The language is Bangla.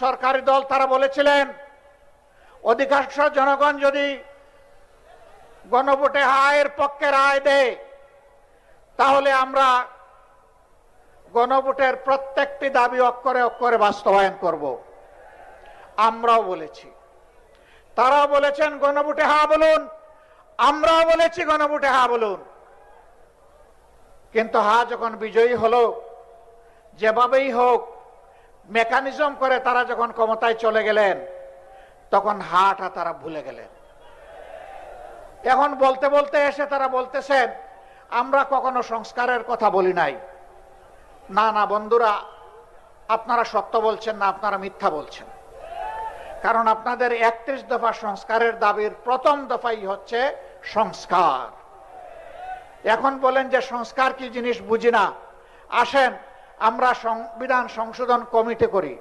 সরকারি দল তারা বলেছিলেন অধিকাংশ জনগণ যদি গণভোটে হায়ের পক্ষে রায় দেয় তাহলে আমরা গণভোটের প্রত্যেকটি দাবি অক্ষরে অক্ষরে বাস্তবায়ন করব। আমরাও বলেছি, তারাও বলেছেন গণভোটে হ্যাঁ বলুন, আমরাও বলেছি গণভোটে হ্যাঁ বলুন। কিন্তু হ্যাঁ যখন বিজয়ী হলো, যেভাবেই হোক মেকানিজম করে তারা যখন ক্ষমতায় চলে গেলেন, তখন হাটা তারা ভুলে গেলেন। এখন বলতে বলতে এসে তারা বলতেছেন আমরা কখনো সংস্কারের কথা বলি নাই। না না বন্ধুরা, আপনারা সত্য বলছেন না, আপনারা মিথ্যা বলছেন। কারণ আপনাদের 31 দফা সংস্কারের দাবির প্রথম দফাই হচ্ছে সংস্কার। এখন বলেন যে সংস্কার কি জিনিস বুঝি না, আসেন আমরা সংবিধান সংশোধন কমিটি করি।